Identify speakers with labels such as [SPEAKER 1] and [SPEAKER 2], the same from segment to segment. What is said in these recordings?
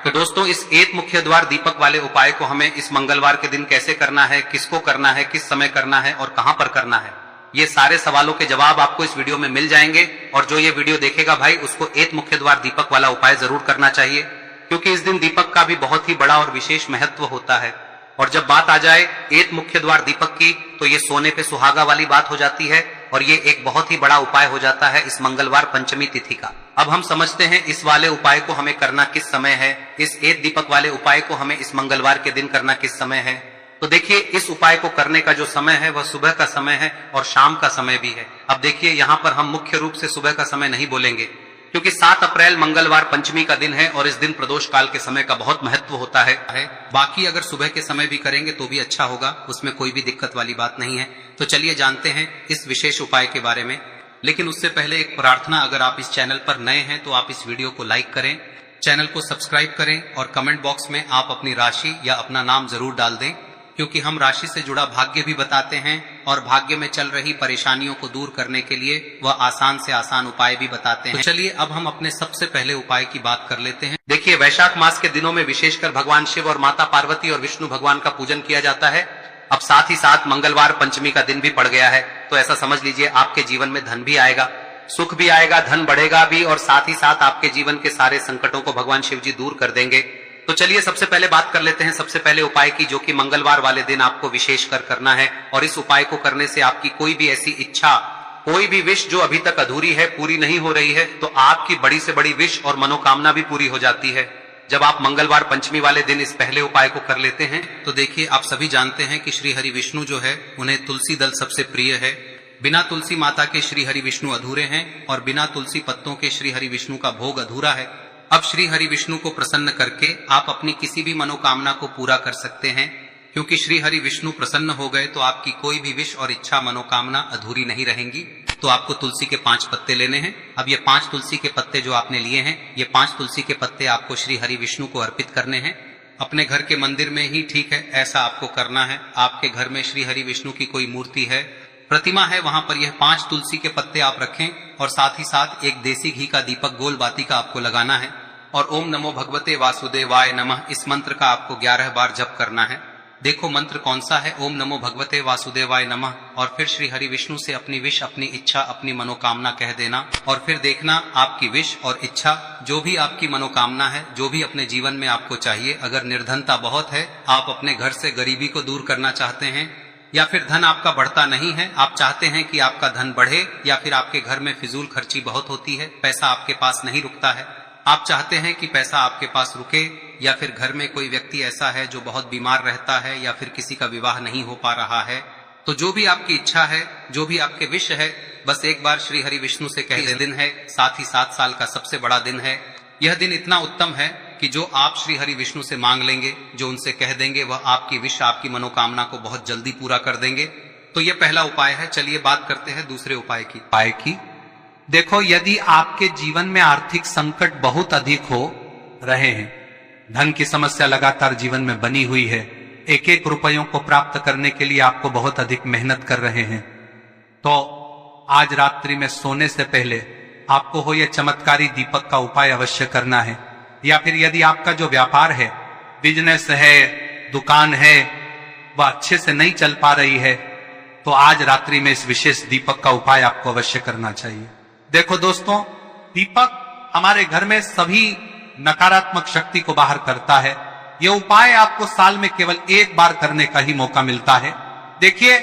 [SPEAKER 1] तो दोस्तों, इस एक मुख्य द्वार दीपक वाले उपाय को हमें इस मंगलवार के दिन कैसे करना है, किसको करना है, किस समय करना है और कहां पर करना है, ये सारे सवालों के जवाब आपको इस वीडियो में मिल जाएंगे। और जो ये वीडियो देखेगा भाई, उसको एक मुख्य द्वार दीपक वाला उपाय जरूर करना चाहिए, क्योंकि इस दिन दीपक का भी बहुत ही बड़ा और विशेष महत्व होता है। और जब बात आ जाए एक मुख्य द्वार दीपक की, तो ये सोने पे सुहागा वाली बात हो जाती है और ये एक बहुत ही बड़ा उपाय हो जाता है इस मंगलवार पंचमी तिथि का। अब हम समझते हैं इस वाले उपाय को हमें करना किस समय है, इस एक दीपक वाले उपाय को हमें इस मंगलवार के दिन करना किस समय है। तो देखिए, इस उपाय को करने का जो समय है वह सुबह का समय है और शाम का समय भी है। अब देखिए, यहाँ पर हम मुख्य रूप से सुबह का समय नहीं बोलेंगे, क्योंकि 7 अप्रैल मंगलवार पंचमी का दिन है और इस दिन प्रदोष काल के समय का बहुत महत्व होता है। बाकी अगर सुबह के समय भी करेंगे तो भी अच्छा होगा, उसमें कोई भी दिक्कत वाली बात नहीं है। तो चलिए जानते हैं इस विशेष उपाय के बारे में। लेकिन उससे पहले एक प्रार्थना, अगर आप इस चैनल पर नए हैं तो आप इस वीडियो को लाइक करें, चैनल को सब्सक्राइब करें और कमेंट बॉक्स में आप अपनी राशि या अपना नाम जरूर डाल दें, क्योंकि हम राशि से जुड़ा भाग्य भी बताते हैं और भाग्य में चल रही परेशानियों को दूर करने के लिए वह आसान से आसान उपाय भी बताते हैं। तो चलिए अब हम अपने सबसे पहले उपाय की बात कर लेते हैं। देखिए, वैशाख मास के दिनों में विशेषकर भगवान शिव और माता पार्वती और विष्णु भगवान का पूजन किया जाता है। अब साथ ही साथ मंगलवार पंचमी का दिन भी पड़ गया है, तो ऐसा समझ लीजिए आपके जीवन में धन भी आएगा, सुख भी आएगा, धन बढ़ेगा भी और साथ ही साथ आपके जीवन के सारे संकटों को भगवान शिव जी दूर कर देंगे। तो चलिए सबसे पहले बात कर लेते हैं सबसे पहले उपाय की, जो कि मंगलवार वाले दिन आपको विशेषकर करना है। और इस उपाय को करने से आपकी कोई भी ऐसी इच्छा, कोई भी विश जो अभी तक अधूरी है, पूरी नहीं हो रही है, तो आपकी बड़ी से बड़ी विश और मनोकामना भी पूरी हो जाती है जब आप मंगलवार पंचमी वाले दिन इस पहले उपाय को कर लेते हैं। तो देखिए, आप सभी जानते हैं कि श्री हरि विष्णु जो है उन्हें तुलसी दल सबसे प्रिय है। बिना तुलसी माता के श्री हरि विष्णु अधूरे हैं और बिना तुलसी पत्तों के श्री हरि विष्णु का भोग अधूरा है। अब श्री हरि विष्णु को प्रसन्न करके आप अपनी किसी भी मनोकामना को पूरा कर सकते हैं, क्योंकि श्री हरि विष्णु प्रसन्न हो गए तो आपकी कोई भी विश और इच्छा मनोकामना अधूरी नहीं रहेंगी। तो आपको तुलसी के 5 पत्ते लेने हैं। अब ये 5 तुलसी के पत्ते जो आपने लिए हैं, ये 5 तुलसी के पत्ते आपको श्री हरि विष्णु को अर्पित करने हैं। अपने घर के मंदिर में ही ठीक है, ऐसा आपको करना है। आपके घर में श्री हरि विष्णु की कोई मूर्ति है, प्रतिमा है, वहां पर यह 5 तुलसी के पत्ते आप रखें और साथ ही साथ एक देसी घी का दीपक गोल बाती का आपको लगाना है और ओम नमो भगवते वासुदेवाय नमः इस मंत्र का आपको 11 बार जप करना है। देखो मंत्र कौन सा है, ओम नमो भगवते वासुदेवाय नमः, और फिर श्री हरि विष्णु से अपनी विश, अपनी इच्छा, अपनी मनोकामना कह देना और फिर देखना आपकी विश और इच्छा, जो भी आपकी मनोकामना है, जो भी अपने जीवन में आपको चाहिए। अगर निर्धनता बहुत है, आप अपने घर से गरीबी को दूर करना चाहते हैं, या फिर धन आपका बढ़ता नहीं है, आप चाहते हैं कि आपका धन बढ़े, या फिर आपके घर में फिजूल खर्ची बहुत होती है, पैसा आपके पास नहीं रुकता है, आप चाहते हैं कि पैसा आपके पास रुके, या फिर घर में कोई व्यक्ति ऐसा है जो बहुत बीमार रहता है, या फिर किसी का विवाह नहीं हो पा रहा है, तो जो भी आपकी इच्छा है, जो भी आपके विश है, बस एक बार श्री हरि विष्णु से कह दें। दिन है, साथ ही 7 साल का सबसे बड़ा दिन है। यह दिन इतना उत्तम है कि जो आप श्री हरि विष्णु से मांग लेंगे, जो उनसे कह देंगे, वह आपकी विश, आपकी मनोकामना को बहुत जल्दी पूरा कर देंगे। तो यह पहला उपाय है। चलिए बात करते हैं दूसरे उपाय की। देखो, यदि आपके जीवन में आर्थिक संकट बहुत अधिक हो रहे हैं, धन की समस्या लगातार जीवन में बनी हुई है, एक एक रुपयों को प्राप्त करने के लिए आपको बहुत अधिक मेहनत कर रहे हैं, तो आज रात्रि में सोने से पहले आपको हो यह चमत्कारी दीपक का उपाय अवश्य करना है। या फिर यदि आपका जो व्यापार है, बिजनेस है, दुकान है, वह अच्छे से नहीं चल पा रही है, तो आज रात्रि में इस विशेष दीपक का उपाय आपको अवश्य करना चाहिए। देखो दोस्तों, दीपक हमारे घर में सभी नकारात्मक शक्ति को बाहर करता है। यह उपाय आपको साल में केवल एक बार करने का ही मौका मिलता है। देखिए,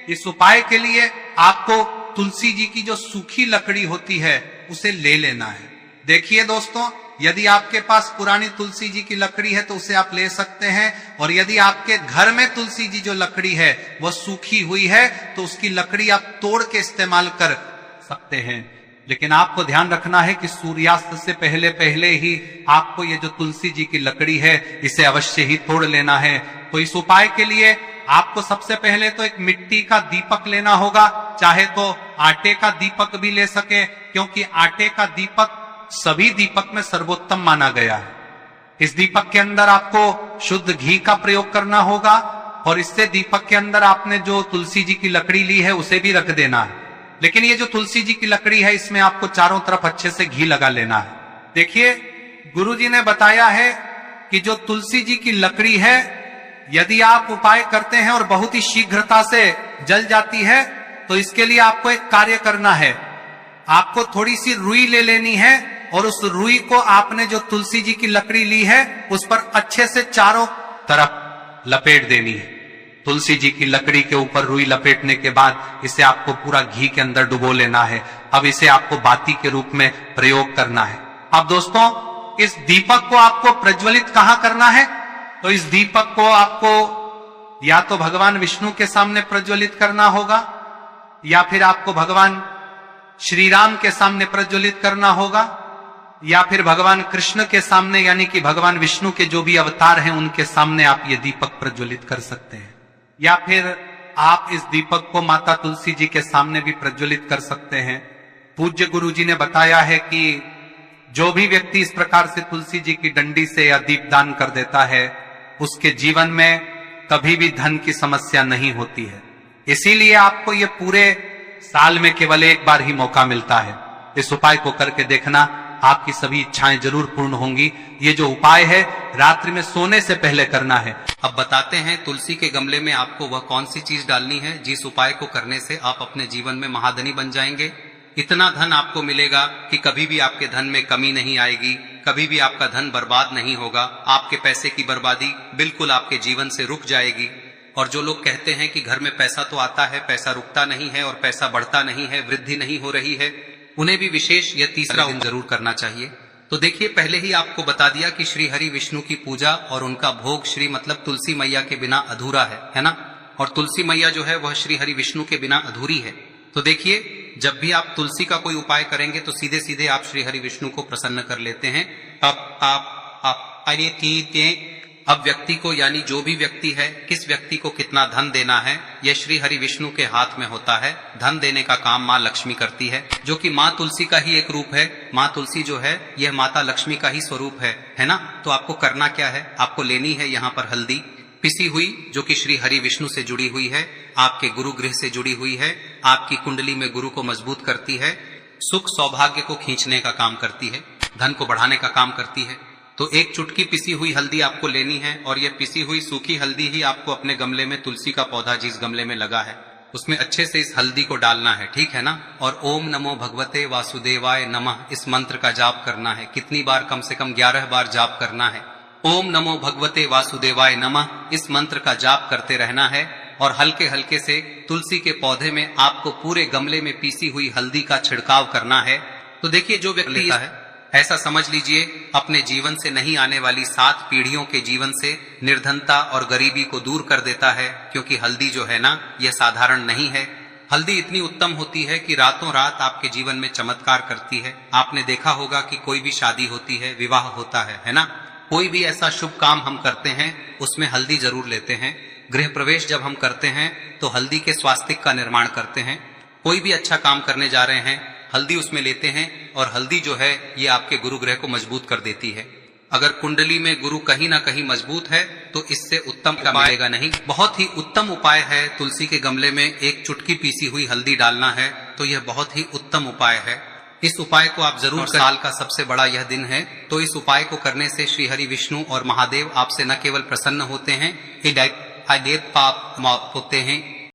[SPEAKER 1] इस उपाय के लिए आपको तुलसी जी की जो सूखी लकड़ी होती है उसे ले लेना है। देखिए दोस्तों, यदि आपके पास पुरानी तुलसी जी की लकड़ी है तो उसे आप ले सकते हैं, और यदि आपके घर में तुलसी जी जो लकड़ी है वह सूखी हुई है तो उसकी लकड़ी आप तोड़ के इस्तेमाल कर सकते हैं। लेकिन आपको ध्यान रखना है कि सूर्यास्त से पहले पहले ही आपको ये जो तुलसी जी की लकड़ी है इसे अवश्य ही तोड़ लेना है। तो इस उपाय के लिए आपको सबसे पहले तो एक मिट्टी का दीपक लेना होगा, चाहे तो आटे का दीपक भी ले सके, क्योंकि आटे का दीपक सभी दीपक में सर्वोत्तम माना गया है। इस दीपक के अंदर आपको शुद्ध घी का प्रयोग करना होगा और इससे दीपक के अंदर आपने जो तुलसी जी की लकड़ी ली है उसे भी रख देना है। लेकिन ये जो तुलसी जी की लकड़ी है इसमें आपको चारों तरफ अच्छे से घी लगा लेना है। देखिए, गुरुजी ने बताया है
[SPEAKER 2] कि जो तुलसी जी की लकड़ी है, यदि आप उपाय करते हैं और बहुत ही शीघ्रता से जल जाती है, तो इसके लिए आपको एक कार्य करना है। आपको थोड़ी सी रुई ले लेनी है और उस रुई को आपने जो तुलसी जी की लकड़ी ली है उस पर अच्छे से चारों तरफ लपेट देनी है। तुलसी जी की लकड़ी के ऊपर रुई लपेटने के बाद इसे आपको पूरा घी के अंदर डुबो लेना है। अब इसे आपको बाती के रूप में प्रयोग करना है। अब दोस्तों, इस दीपक को आपको प्रज्वलित कहां करना है? तो इस दीपक को आपको या तो भगवान विष्णु के सामने प्रज्वलित करना होगा, या फिर आपको भगवान श्री राम के सामने प्रज्वलित करना होगा, या फिर भगवान कृष्ण के सामने, यानी कि भगवान विष्णु के जो भी अवतार हैं उनके सामने आप ये दीपक प्रज्वलित कर सकते हैं। या फिर आप इस दीपक को माता तुलसी जी के सामने भी प्रज्वलित कर सकते हैं। पूज्य गुरु जी ने बताया है कि जो भी व्यक्ति इस प्रकार से तुलसी जी की डंडी से या दीपदान कर देता है, उसके जीवन में कभी भी धन की समस्या नहीं होती है। इसीलिए आपको ये पूरे साल में केवल एक बार ही मौका मिलता है। इस उपाय को करके देखना, आपकी सभी इच्छाएं जरूर पूर्ण होंगी। ये जो उपाय है रात्रि में सोने से पहले करना है।
[SPEAKER 1] अब बताते हैं तुलसी के गमले में आपको वह कौन सी चीज डालनी है जिस उपाय को करने से आप अपने जीवन में महाधनी बन जाएंगे। इतना धन आपको मिलेगा कि कभी भी आपके धन में कमी नहीं आएगी, कभी भी आपका धन बर्बाद नहीं होगा। आपके पैसे की बर्बादी बिल्कुल आपके जीवन से रुक जाएगी। और जो लोग कहते हैं कि घर में पैसा तो आता है, पैसा रुकता नहीं है और पैसा बढ़ता नहीं है, वृद्धि नहीं हो रही है, उन्हें भी विशेष यह तीसरा दिन जरूर करना चाहिए। तो देखिए, पहले ही आपको बता दिया कि श्री हरि विष्णु की पूजा और उनका भोग श्री मतलब तुलसी मैया के बिना अधूरा है ना। और तुलसी मैया जो है वह श्री हरि विष्णु के बिना अधूरी है। तो देखिए, जब भी आप तुलसी का कोई उपाय करेंगे तो सीधे सीधे आप श्री हरि विष्णु को प्रसन्न कर लेते हैं। अब व्यक्ति को, यानी जो भी व्यक्ति है, किस व्यक्ति को कितना धन देना है, यह श्री हरि विष्णु के हाथ में होता है। धन देने का काम माँ लक्ष्मी करती है, जो कि माँ तुलसी का ही एक रूप है। माँ तुलसी जो है यह माता लक्ष्मी का ही स्वरूप है ना। तो आपको करना क्या है, आपको लेनी है यहाँ पर हल्दी पिसी हुई, जो कि श्री हरि विष्णु से जुड़ी हुई है, आपके गुरु गृह से जुड़ी हुई है, आपकी कुंडली में गुरु को मजबूत करती है, सुख सौभाग्य को खींचने का काम करती है, धन को बढ़ाने का काम करती है। तो एक चुटकी पिसी हुई हल्दी आपको लेनी है और यह पिसी हुई सूखी हल्दी ही आपको अपने गमले में, तुलसी का पौधा जिस गमले में लगा है उसमें अच्छे से इस हल्दी को डालना है, ठीक है ना। और ओम नमो भगवते वासुदेवाय नमः इस मंत्र का जाप करना है। कितनी बार? कम से कम 11 बार जाप करना है। ओम नमो भगवते वासुदेवाय नमः इस मंत्र का जाप करते रहना है और हल्के हल्के से तुलसी के पौधे में आपको पूरे गमले में पीसी हुई हल्दी का छिड़काव करना है। तो देखिए, जो व्यक्ति लेता है, ऐसा समझ लीजिए अपने जीवन से नहीं आने वाली 7 पीढ़ियों के जीवन से निर्धनता और गरीबी को दूर कर देता है। क्योंकि हल्दी जो है ना, यह साधारण नहीं है। हल्दी इतनी उत्तम होती है कि रातों रात आपके जीवन में चमत्कार करती है। आपने देखा होगा कि कोई भी शादी होती है, विवाह होता है ना, कोई भी ऐसा शुभ काम हम करते हैं उसमें हल्दी जरूर लेते हैं। गृह प्रवेश जब हम करते हैं तो हल्दी के स्वास्तिक का निर्माण करते हैं। कोई भी अच्छा काम करने जा रहे हैं, हल्दी उसमें लेते हैं और हल्दी जो है ये आपके गुरु ग्रह को मजबूत कर देती है। अगर कुंडली में गुरु कहीं ना कहीं मजबूत है तो इससे उत्तम का मिलेगा नहीं। बहुत ही उत्तम उपाय है, तुलसी के गमले में एक चुटकी पीसी हुई हल्दी डालना है, तो यह बहुत ही उत्तम उपाय है। इस उपाय को आप जरूर, साल का सबसे बड़ा यह दिन है, तो इस उपाय को करने से श्री हरि विष्णु और महादेव आपसे न केवल प्रसन्न होते हैं, पाप होते हैं,